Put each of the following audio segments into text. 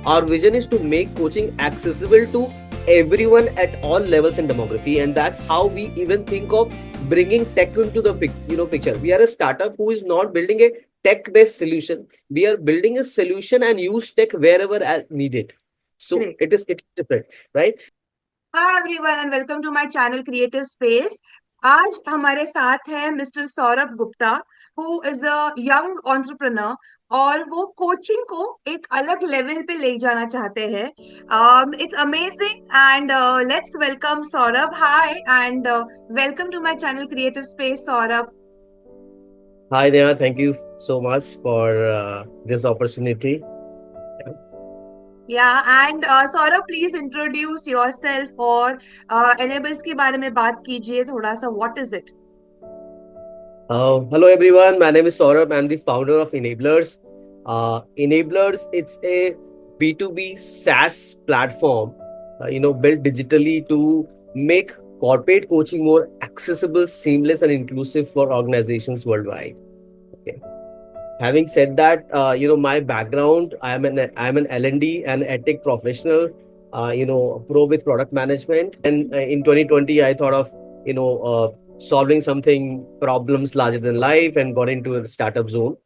Our vision is to make coaching accessible to everyone at all levels and demography, and that's how we even think of bringing tech into the picture. We are a startup who is not building a tech-based solution. We are building a solution and use tech wherever as needed. So Great. it's different, right? Hi everyone and welcome to my channel Creative Space. आज हमारे साथ है mister Saurabh Gupta who is a young entrepreneur और वो coaching को एक अलग level पे ले जाना चाहते हैं. It's amazing and let's welcome Saurabh. Hi and welcome to my channel creative space Saurabh. Hi there. Thank you so much for this opportunity. या and Saurabh please introduce yourself और एनेबल्स के बारे में बात कीजिए थोड़ा सा. What is it? Hello everyone. My name is Saurabh. I'm the founder of Enablers. Enablers, it's a B2B SaaS platform, built digitally to make corporate coaching more accessible, seamless, and inclusive for organizations worldwide. Okay. Having said that, my background, I'm an L&D and EdTech professional, pro with product management. And in 2020, I thought of, solving something problems larger than life and got into a startup zone.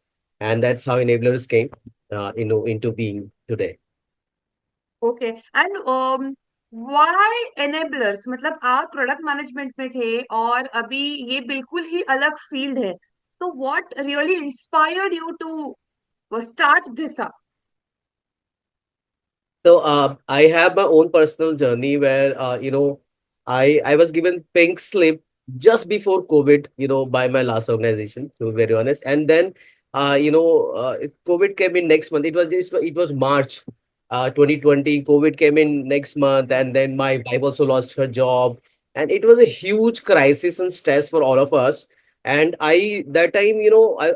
And that's how Enablers came, into being today. Okay and why enablers? मतलब आप product management में थे और अभी ये बिल्कुल ही अलग field है. तो what really inspired you to start this up? So I have my own personal journey where I was given pink slip just before COVID, by my last organization, to be very honest. And then COVID came in next month. It was March 2020. COVID came in next month, and then my wife also lost her job, and it was a huge crisis and stress for all of us. And I that time,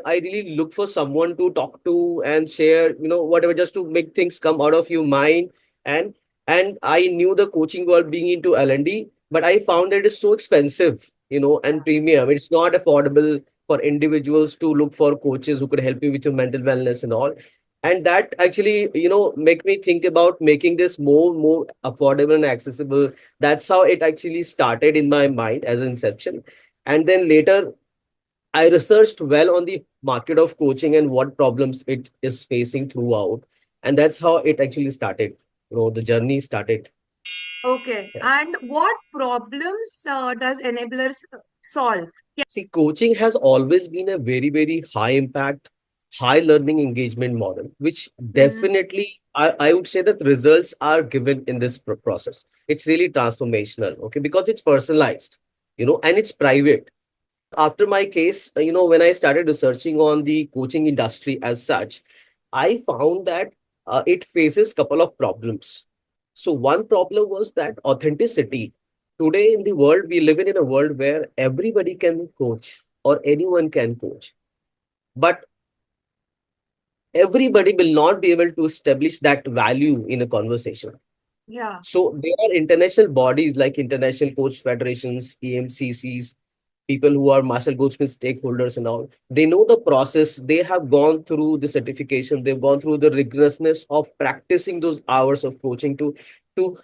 I really looked for someone to talk to and share, whatever, just to make things come out of your mind. And I knew the coaching world being into L&D, but I found that it is so expensive, and premium. It's not affordable for individuals to look for coaches who could help you with your mental wellness and all. And that actually, make me think about making this more affordable and accessible. That's how it actually started in my mind as an inception. And then later I researched well on the market of coaching and what problems it is facing throughout. And that's how it actually started. The journey started. Okay and what problems does enablers solve? See, coaching has always been a very, very high impact, high learning engagement model, which definitely I would say that results are given in this process. It's really transformational, okay, because it's personalized, and it's private. After my case, when I started researching on the coaching industry as such, I found that it faces couple of problems. So one problem was that authenticity. Today in the world, we live in a world where everybody can coach or anyone can coach, but everybody will not be able to establish that value in a conversation. या So there are international bodies like International Coach Federations, EMCCs, people who are master coaching stakeholders and all. They know the process. They have gone through the certification. They've gone through the rigorousness of practicing those hours of coaching to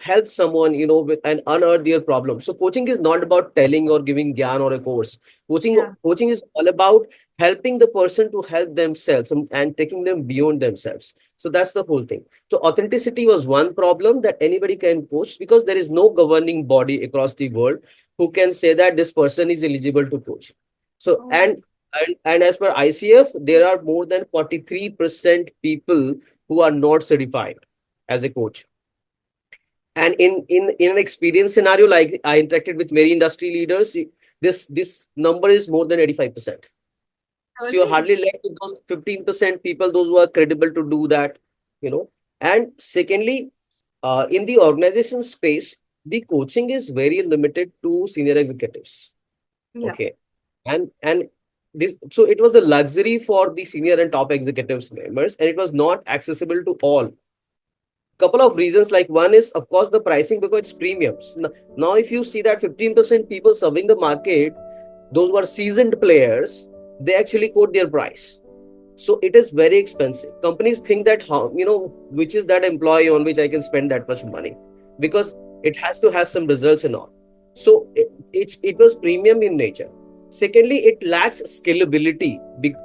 help someone, with and unearth their problem. So coaching is not about telling or giving gyan or a course. Coaching या coaching is all about helping the person to help themselves and taking them beyond themselves. So that's the whole thing. So authenticity was one problem that anybody can coach because there is no governing body across the world who can say that this person is eligible to coach. So and as per ICF, there are more than 43% people who are not certified as a coach. And in an experience scenario, like I interacted with many industry leaders, this number is more than 85%. So you're hardly left with those 15% people, those who are credible to do that, And secondly, in the organization space, the coaching is very limited to senior executives. या Okay. And this, so it was a luxury for the senior and top executives members, and it was not accessible to all. Couple of reasons, like one is of course the pricing, because it's premiums. Now if you see that 15% people serving the market, those who are seasoned players, they actually quote their price. So it is very expensive. Companies think that how, which is that employee on which I can spend that much money, because it has to have some results and all. So it was premium in nature. Secondly, it lacks scalability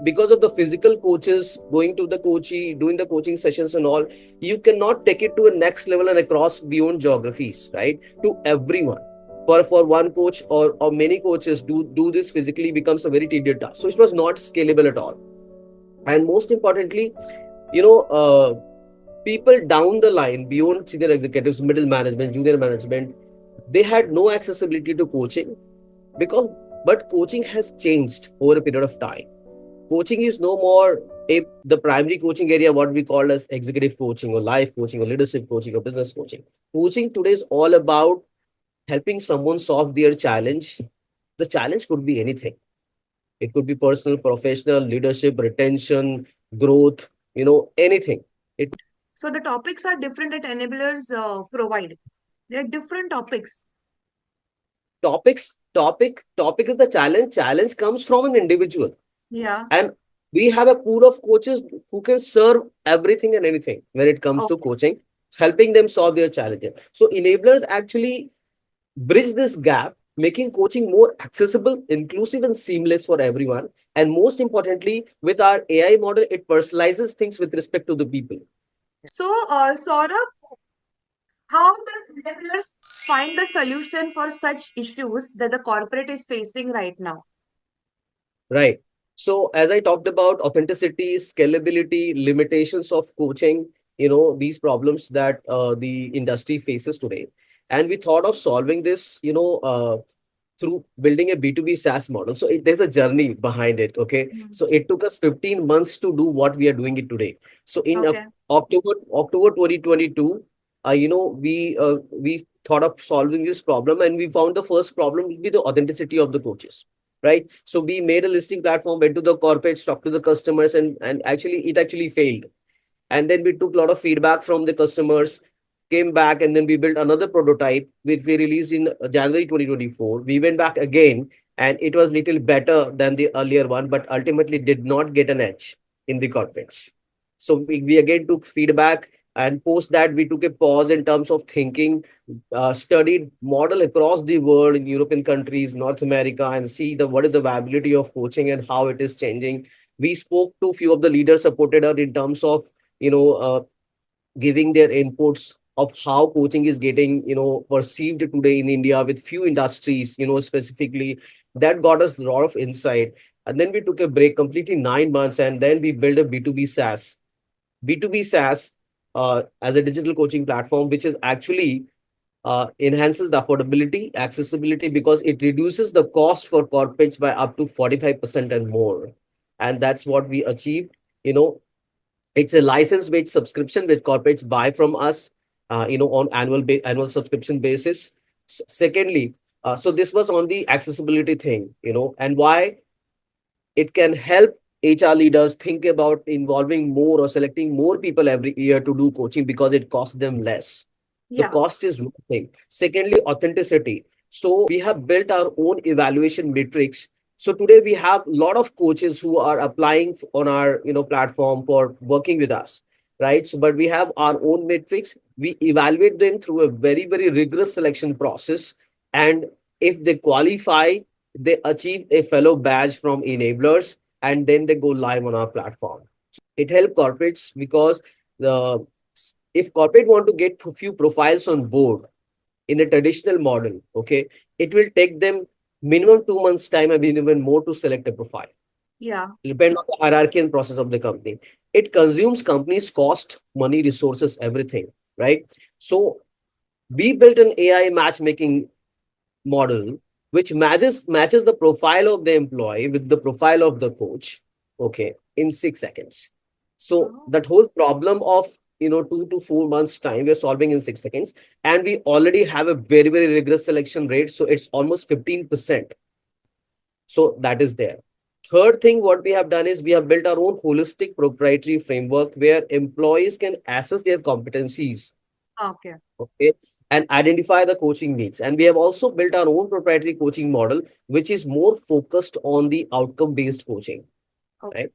because of the physical coaches going to the coachee, doing the coaching sessions and all. You cannot take it to a next level and across beyond geographies, right? To everyone. For one coach or many coaches do this physically becomes a very tedious task. So it was not scalable at all. And most importantly, you know uh, people down the line beyond senior executives, middle management, junior management, they had no accessibility to coaching because but coaching has changed over a period of time. Coaching is no more the primary coaching area, what we call as executive coaching or life coaching or leadership coaching or business coaching. Coaching today is all about helping someone solve their challenge. The challenge could be anything. It could be personal, professional, leadership, retention, growth, anything. It So the topics are different that enablers provide. They're different topics. topic is the challenge. Challenge comes from an individual. Yeah. And we have a pool of coaches who can serve everything and anything when it comes to Okay. coaching, helping them solve their challenges. So enablers actually bridge this gap, making coaching more accessible, inclusive, and seamless for everyone. And most importantly, with our AI model, it personalizes things with respect to the people. So, Saurabh, how does enablers find the solution for such issues that the corporate is facing right now? Right. So as I talked about authenticity, scalability, limitations of coaching, these problems that the industry faces today. And we thought of solving this, through building a B2B SaaS model. So there's a journey behind it. Okay. Mm. So it took us 15 months to do what we are doing it today. So in Okay. October 2022, we thought of solving this problem, and we found the first problem would be the authenticity of the coaches. Right. So we made a listing platform, went to the corporates, talked to the customers, and actually it actually failed. And then we took a lot of feedback from the customers, came back, and then we built another prototype which we released in January 2024. We went back again, and it was little better than the earlier one, but ultimately did not get an edge in the corporates. So we again took feedback, and post that we took a pause in terms of thinking, studied model across the world in European countries, North America, and see the what is the viability of coaching and how it is changing. We spoke to few of the leaders, supported her in terms of you know uh, giving their inputs of how coaching is getting perceived today in India with few industries, specifically. That got us a lot of insight. And then we took a break completely 9 months, and then we built a B2B SaaS. B2B SaaS as a digital coaching platform, which is actually enhances the affordability, accessibility, because it reduces the cost for corporates by up to 45% and more. And that's what we achieved. You know, it's a license-based subscription which corporates buy from us, on annual subscription basis. Secondly, so this was on the accessibility thing, and why it can help HR leaders think about involving more or selecting more people every year to do coaching because it costs them less. The Yeah. cost is one thing. Secondly, authenticity. So we have built our own evaluation matrix. So today we have a lot of coaches who are applying on our platform for working with us, right? So, but we have our own matrix. We evaluate them through a very, very rigorous selection process, and if they qualify, they achieve a fellow badge from enablers, and then they go live on our platform. It helps corporates because the if corporate want to get few profiles on board in a traditional model, okay, it will take them minimum 2 months time, I mean even more, to select a profile. Yeah. Depend on the hierarchy and process of the company. It consumes companies cost, money, resources, everything, right? So we built an AI matchmaking model which matches the profile of the employee with the profile of the coach, okay, in 6 seconds. So Oh. that whole problem of 2 to 4 months time we're solving in 6 seconds, and we already have a very, very rigorous selection rate, so it's almost 15%. So that is there. Third thing what we have done is we have built our own holistic proprietary framework where employees can assess their competencies, Okay. okay, and identify the coaching needs. And we have also built our own proprietary coaching model, which is more focused on the outcome based coaching, Okay. right?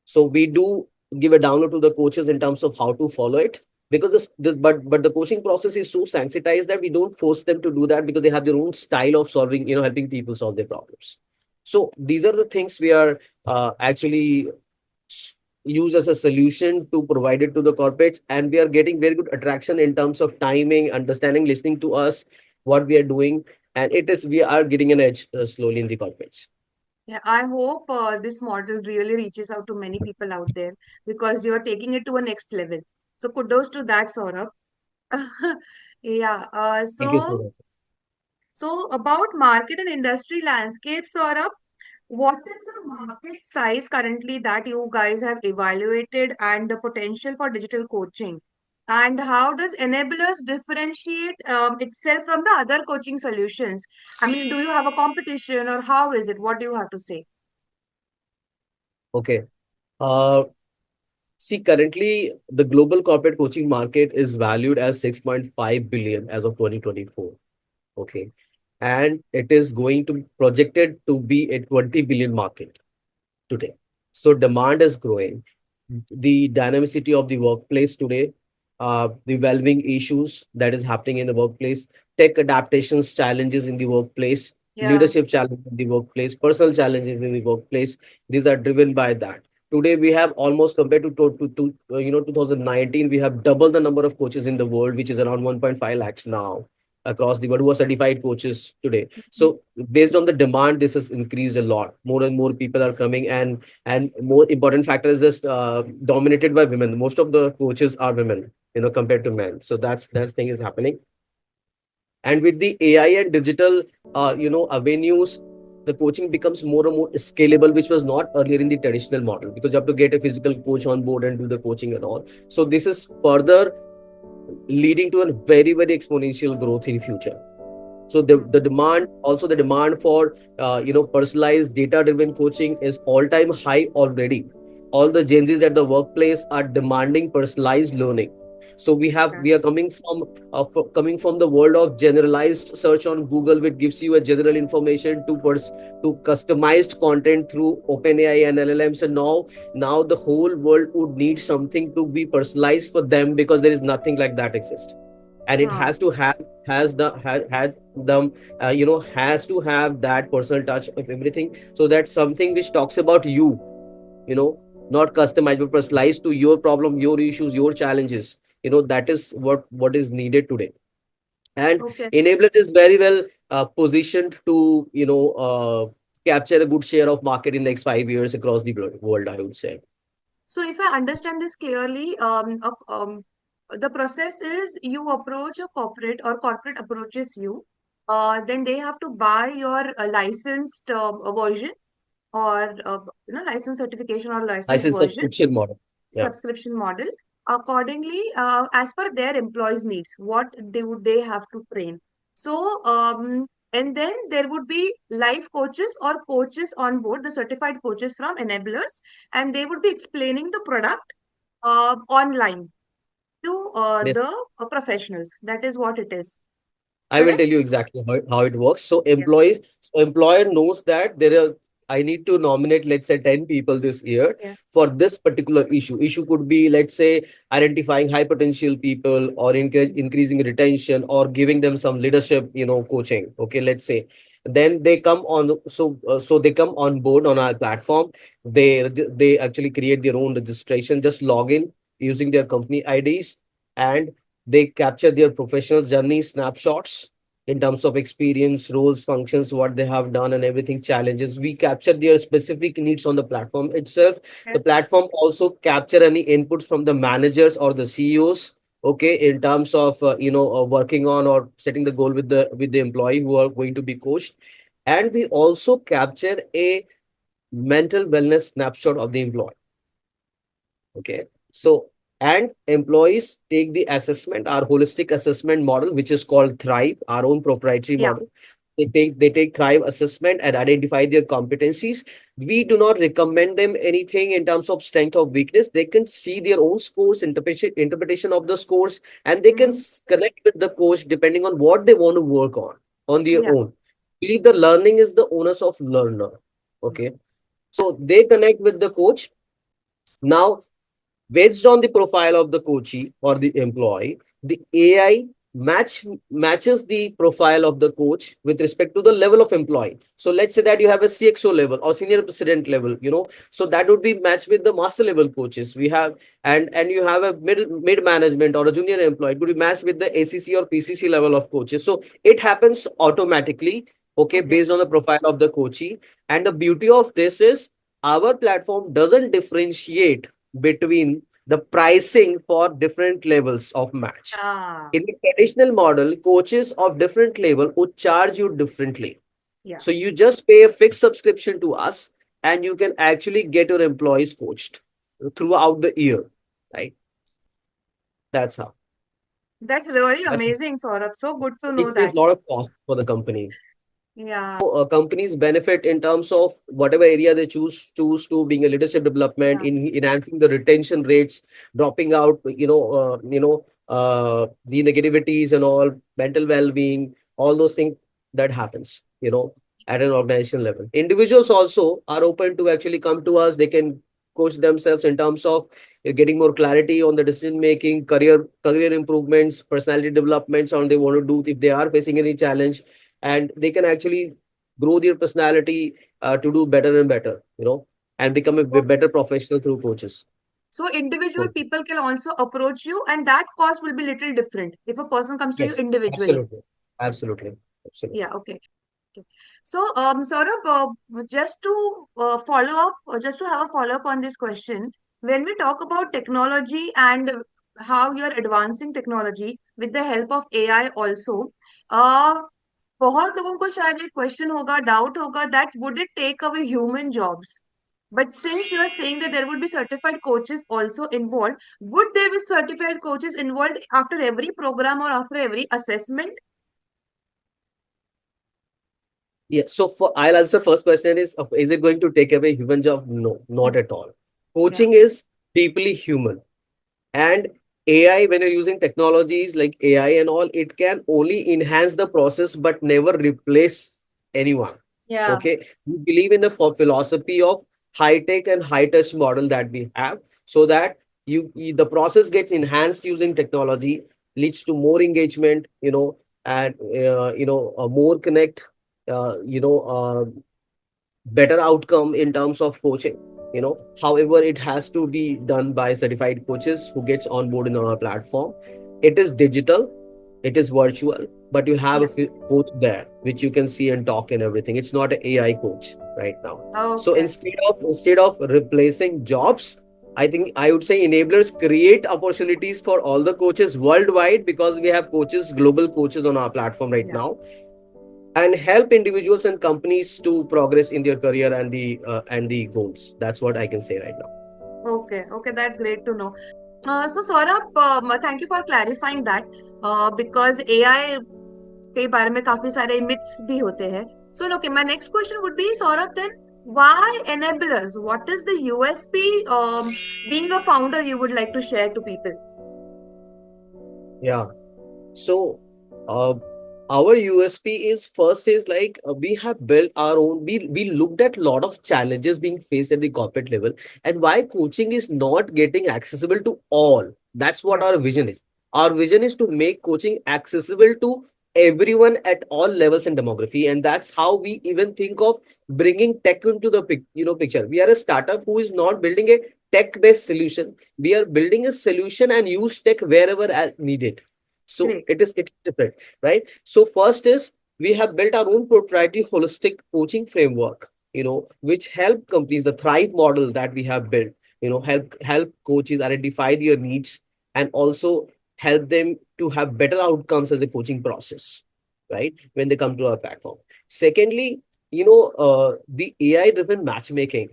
So we do give a download to the coaches in terms of how to follow it, because this but the coaching process is so sensitized that we don't force them to do that, because they have their own style of solving, helping people solve their problems. So these are the things we are actually use as a solution to provide it to the corporates, and we are getting very good attraction in terms of timing, understanding, listening to us, what we are doing, and it is we are getting an edge slowly in the corporates. Yeah, I hope this model really reaches out to many people out there because you're taking it to a next level. So kudos to that, Saurabh. Yeah. Thank you so much. So about market and industry landscape, Saurabh, what is the market size currently that you guys have evaluated and the potential for digital coaching? And how does Enablers differentiate itself from the other coaching solutions? I mean, do you have a competition or how is it? What do you have to say? Okay. uh See, currently the global corporate coaching market is valued as 6.5 billion as of 2024. Okay. And it is going to projected to be a 20 billion market today. So demand is growing. The dynamicity of the workplace today, the well-being issues that is happening in the workplace, tech adaptations challenges in the workplace, Yeah. leadership challenges in the workplace, personal challenges in the workplace. These are driven by that. Today we have almost compared to 2019, we have double the number of coaches in the world, which is around 1.5 lakhs now across the world, who are certified coaches today. Mhm. So based on the demand, this has increased a lot. More and more people are coming, and more important factor is this dominated by women. Most of the coaches are women, compared to men. So that's thing is happening. And with the AI and digital avenues, the coaching becomes more and more scalable, which was not earlier in the traditional model, because you have to get a physical coach on board and do the coaching and all. So this is further leading to a very, very exponential growth in future. So the demand, also the demand for personalized data driven coaching is all time high already. All the Gen Z's at the workplace are demanding personalized learning. So Okay. we are coming from the world of generalized search on Google, which gives you a general information, to customized content through OpenAI and LLMs. And now the whole world would need something to be personalized for them, because there is nothing like that exist. And it Huh. has to have has the has them has to have that personal touch of everything, so that something which talks about you know not customized but personalized to your problem, your issues, your challenges. That is what is needed today. And Okay. enablers is very well positioned to capture a good share of market in next 5 years across the world, I would say. So if I understand this clearly, the process is you approach a corporate or corporate approaches you, then they have to buy your licensed version or license certification or licensed License version subscription model. Yeah. subscription model accordingly as per their employees needs what they have to train. So and then there would be live coaches or coaches on board, the certified coaches from enablers, and they would be explaining the product online to Yes. the professionals. That is what it is, I will tell correct? you exactly how it works. Yeah. So employer knows that I need to nominate, let's say, 10 people this year Yeah. for this particular issue. Issue could be, let's say, identifying high potential people, or increasing retention, or giving them some leadership, coaching. Okay, let's say. Then they come on, so they come on board on our platform. They actually create their own registration, just log in using their company IDs, and they capture their professional journey snapshots in terms of experience, roles, functions, what they have done, and everything, challenges. We capture their specific needs on the platform itself. Yeah. The platform also capture any inputs from the managers or the CEOs. Okay, in terms of working on or setting the goal with the employee who are going to be coached, and we also capture a mental wellness snapshot of the employee. Okay. So, and employees take the assessment, our holistic assessment model, which is called Thrive, our own proprietary Yeah. model. They take Thrive assessment and identify their competencies. We do not recommend them anything in terms of strength or weakness. They can see their own scores, interpretation of the scores, and they can Mhm. connect with the coach depending on what they want to work on their Yeah. own. Believe the learning is the onus of learner. Okay. So they connect with the coach, Now, based on the profile of the coachee or the employee, the AI matches the profile of the coach with respect to the level of employee. So let's say that you have a CXO level or senior president level, so that would be matched with the master level coaches we have, and you have a mid management or a junior employee, it could be matched with the ACC or PCC level of coaches. So it happens automatically, okay, Okay. based on the profile of the coachee. And the beauty of this is our platform doesn't differentiate between the pricing for different levels of match. Ah, In the traditional model, coaches of different level would charge you differently. yeah. So you just pay a fixed subscription to us and you can actually get your employees coached throughout the year, right? That's how. That's really That's, amazing, Saurabh. So good to it know saves that. a lot of cost for the company. Yeah, Companies benefit in terms of whatever area they choose to being a leadership development yeah. in enhancing the retention rates, dropping out the negativities and all, mental well-being, all those things that happens at an organization level. Individuals also are open to actually come to us. They can coach themselves in terms of getting more clarity on the decision making, career improvements, personality developments on they want to do if they are facing any challenge, and they can actually grow their personality to do better and better, and become a So, better professional through coaches. so individual So, people can also approach you, and that cost will be little different if a person comes to you yes, individually. absolutely, absolutely, absolutely. Yeah, okay. Okay. So, Saurabh, just to follow up, or just to have a follow up on this question, when we talk about technology and how you're advancing technology with the help of AI also, uh, बहुत लोगों को शायद एक question होगा doubt होगा that would it take away human jobs? But since you are saying that there would be certified coaches also involved, would there be certified coaches involved after every program or after every assessment? Yeah, so for I'll answer first question is it going to take away human job? No, not at all. Yeah, Coaching is deeply human. And AI, when you're using technologies like AI and all, it can only enhance the process but never replace anyone. yeah, Okay. We believe in the philosophy of high tech and high touch model that we have, so that the process gets enhanced using technology, leads to more engagement, and more connect, better outcome in terms of coaching. However, it has to be done by certified coaches who gets on board in our platform. It is digital, it is virtual, but you have yeah. a coach there which you can see and talk and everything. It's not an AI coach right now. So Okay. instead of replacing jobs, I think I would say enablers create opportunities for all the coaches worldwide, because we have coaches, global coaches on our platform right Yeah. now, and help individuals and companies to progress in their career and the goals. That's what I can say right now. Okay. Okay. That's great to know. So Saurabh, thank you for clarifying that. Because AI के बारे में काफी सारे myths भी होते हैं. So okay, my next question would be Saurabh then, why enablers? What is the USP? Being a founder, you would like to share to people? Yeah. So, uh, our USP is first is like we have built our own. We looked at a lot of challenges being faced at the corporate level, and why coaching is not getting accessible to all. That's what Yeah. our vision is. Our vision is to make coaching accessible to everyone at all levels and demography, and that's how we even think of bringing tech into the picture. We are a startup who is not building a tech-based solution. We are building a solution and use tech wherever as needed. So Great. it's different, right? So first is we have built our own proprietary holistic coaching framework, which help companies, the Thrive model that we have built, help coaches identify their needs and also help them to have better outcomes as a coaching process, right? When they come to our platform. Secondly, the AI driven matchmaking,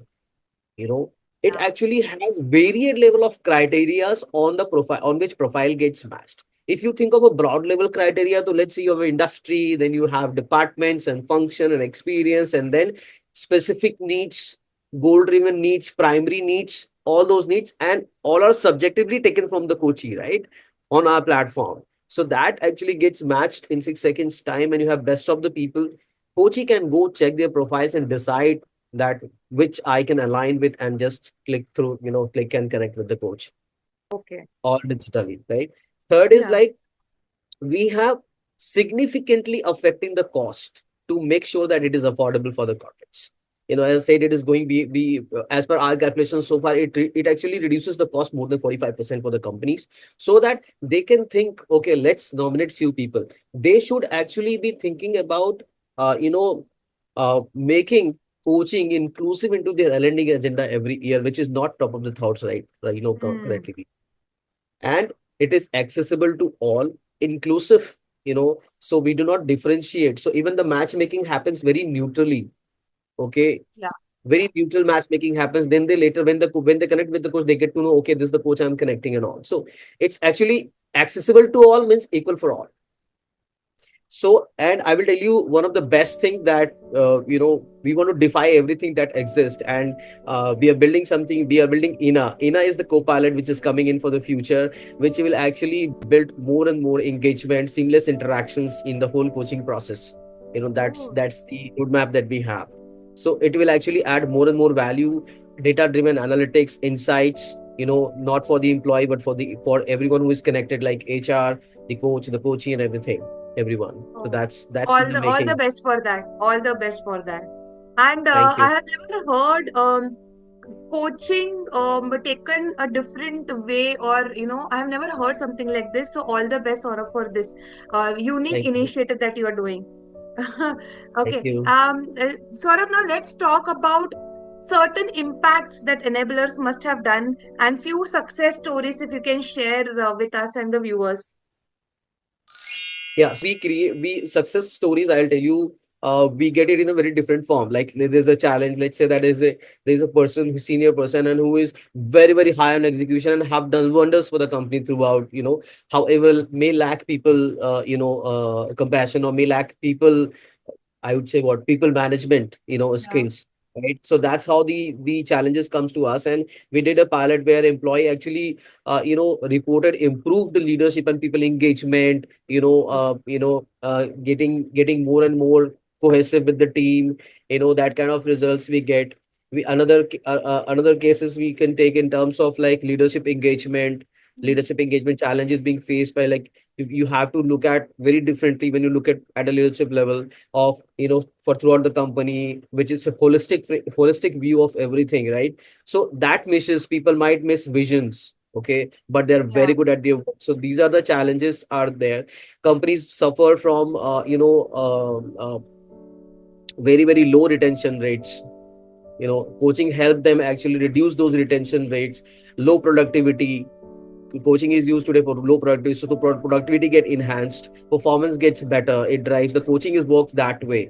you know it Yeah. actually has varied level of criterias on the profile, on which profile gets matched. If you think of a broad level criteria, so let's say you have industry, then you have departments and function and experience, and then specific needs, goal driven needs, primary needs, all those needs, and all are subjectively taken from the coachee, right, on our platform. So that actually gets matched in 6 seconds time, and you have best of the people. Coachee can go check their profiles and decide that which I can align with and just click through, click and connect with the coach Okay. or digitally, right? Third is Yeah. like we have significantly affecting the cost to make sure that it is affordable for the corporates. As I said, it is going be as per our calculations so far, it actually reduces the cost more than 45% for the companies, so that they can think, okay, let's nominate few people. They should actually be thinking about making coaching inclusive into their lending agenda every year, which is not top of the thoughts, right? Mm. Correctly, and it is accessible to all, inclusive, so we do not differentiate. So even the matchmaking happens very neutrally. Okay, Yeah. Yeah. very neutral matchmaking happens. Then they later, when they connect with the coach, they get to know, okay, this is the coach I'm connecting and all. So it's actually accessible to all, means equal for all. So, and I will tell you one of the best thing that we want to defy everything that exists, and we are building something. We are building INA. INA is the co-pilot which is coming in for the future, which will actually build more and more engagement, seamless interactions in the whole coaching process. Oh. That's the roadmap that we have. So it will actually add more and more value, data-driven analytics, insights. Not for the employee, but for everyone who is connected, like HR, the coach, the coachee, and everyone. So Oh. that's in the All the making. best for that. All the best for that. And Thank I you. have never heard coaching taken a different way, or I have never heard something like this. So all the best, Saurabh, for this unique Thank you. initiative that you are doing. Thank Okay. you. Saurabh, now let's talk about certain impacts that enablers must have done and few success stories if you can share with us and the viewers. Yeah, so we create we success stories. I'll tell you. We get it in a very different form. Like there's a challenge. Let's say that there's a person who's senior person and who is very very high on execution and have done wonders for the company throughout. However, may lack people compassion, or may lack people, I would say, what people management, Yeah. skills, right? So that's how the challenges comes to us, and we did a pilot where employee actually, reported improved leadership and people engagement, getting more and more cohesive with the team, that kind of results we get. Another cases we can take in terms of like Mm. leadership engagement challenges being faced by, like, you have to look at very differently when you look at a leadership level of, for throughout the company, which is a holistic view of everything, right? So that misses, people might miss visions, okay, but they're Yeah. very good at their work. So these are the challenges are there. Companies suffer from very very low retention rates. Coaching help them actually reduce those retention rates. Low productivity, coaching is used today for low productivity, so the productivity get enhanced, performance gets better, it drives the coaching is works that way.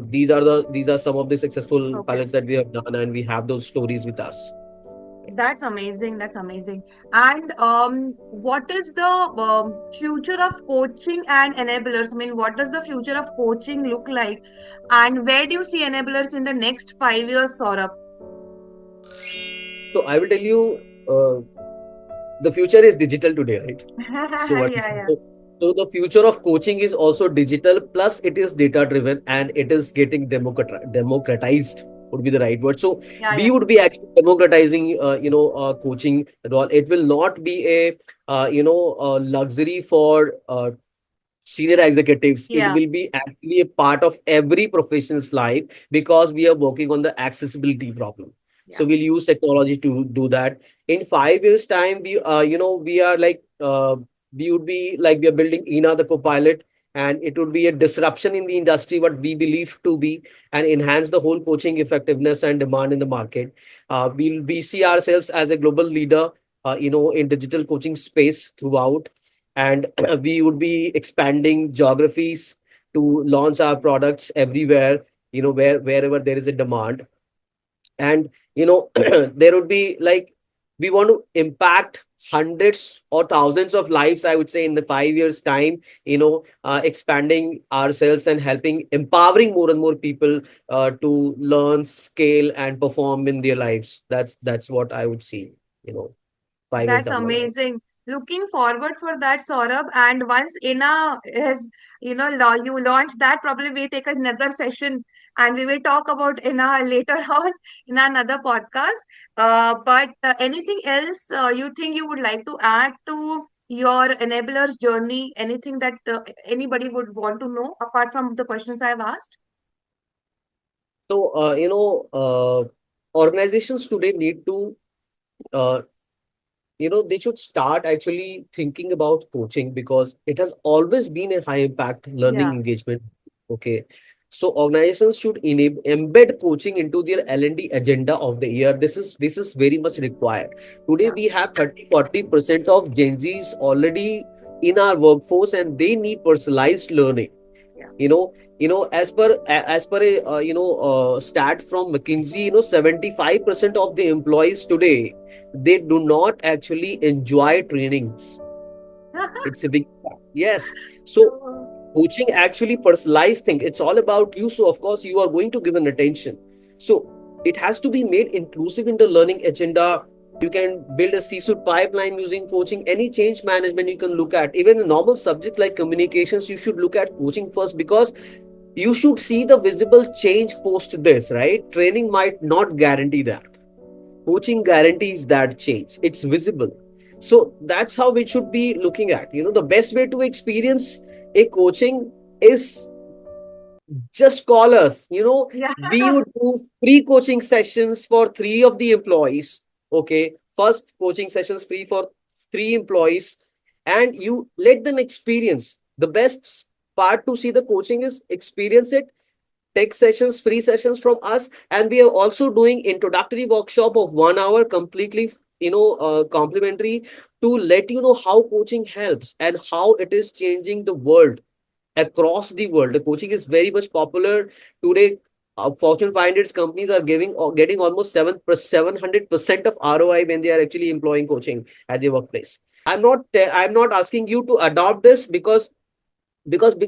These are some of the successful Okay. pilots that we have done, and we have those stories with us. That's amazing. That's amazing. And what is the future of coaching and enablers? I mean, what does the future of coaching look like? And where do you see enablers in the next 5 years, Saurabh? So I will tell you, uh, the future is digital today, right? So Yeah, what is yeah. so the future of coaching is also digital, plus it is data driven, and it is getting democratized, would be the right word. So Yeah, yeah. we would be actually democratizing, coaching at all. It will not be a luxury for senior executives. It Yeah, will be actually a part of every professional's life, because we are working on the accessibility problem. yeah. So we'll use technology to do that. In 5 years time, we are like, we would be like, we are building INA, the co-pilot, and it would be a disruption in the industry, what we believe to be, and enhance the whole coaching effectiveness and demand in the market. We see ourselves as a global leader, in digital coaching space throughout, and we would be expanding geographies to launch our products everywhere, wherever there is a demand. And there would be like, we want to impact hundreds or thousands of lives, I would say, in the 5 years time, expanding ourselves and helping, empowering more and more people to learn, scale, and perform in their lives. That's what I would see, you know 5 years That's down the line. amazing. Looking forward for that, Saurabh. And once Ina has, you launch that, probably we take another session and we will talk about in a later on in another podcast. But anything else you think you would like to add to your enablers journey? Anything that anybody would want to know apart from the questions I've asked? So, organizations today need to, uh, they should start actually thinking about coaching because it has always been a high impact learning Yeah, engagement. Okay. So organizations should embed coaching into their L&D agenda of the year. This is very much required. Today yeah, we have 30-40% of Gen Zs already in our workforce and they need personalized learning. yeah. As per a stat from McKinsey, 75% of the employees today, they do not actually enjoy trainings. It's a big fact. Yes. So So, coaching actually personalized thing. It's all about you. So of course you are going to give an attention. So it has to be made inclusive in the learning agenda. You can build a C-suite pipeline using coaching. Any change management you can look at. Even a normal subject like communications, you should look at coaching first because you should see the visible change post this, right? Training might not guarantee that. Coaching guarantees that change. It's visible. So that's how we should be looking at. The best way to experience a coaching is just call us. yeah, We would do free coaching sessions for three of the employees. Okay. First coaching sessions free for three employees, and you let them experience. The best part to see the coaching is experience it, take sessions, free sessions from us, and we are also doing introductory workshop of 1 hour completely, complimentary, to let you know how coaching helps and how it is changing the world across the world. The coaching is very much popular today. Fortune 500 companies are giving or getting almost 700% of ROI when they are actually employing coaching at their workplace. I'm not asking you to adopt this because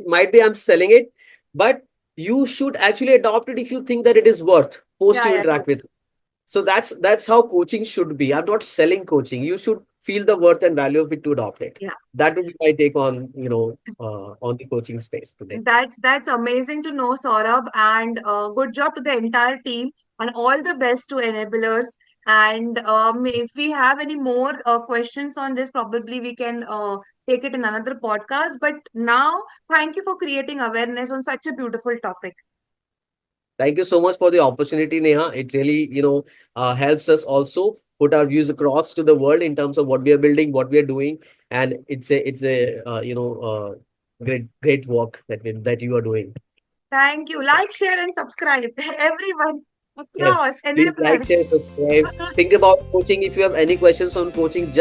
might be I'm selling it, but you should actually adopt it if you think that it is worth post yeah, you yeah, interact with. So that's how coaching should be. I'm not selling coaching. You should feel the worth and value of it to adopt it. yeah. That would be my take on on the coaching space today. That's amazing to know, Saurabh, and good job to the entire team, and all the best to enablers. And if we have any more questions on this, probably we can take it in another podcast. But now, thank you for creating awareness on such a beautiful topic. Thank you so much for the opportunity, Neha. It really helps us also put our views across to the world in terms of what we are building, what we are doing, and it's a great work that you are doing. Thank you. Like, share, and subscribe, everyone Yes, across please like, enablers. share, subscribe. Think about coaching. If you have any questions on coaching,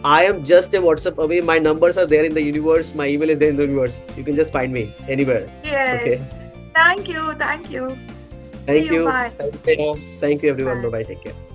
I am just a WhatsApp away. My numbers are there in the universe. My email is there in the universe. You can just find me anywhere. Yes. Okay. Thank you. Thank you. See Thank you. you. Bye. Thank you, Neha. Thank you, everyone. Bye Bye. bye. Take care.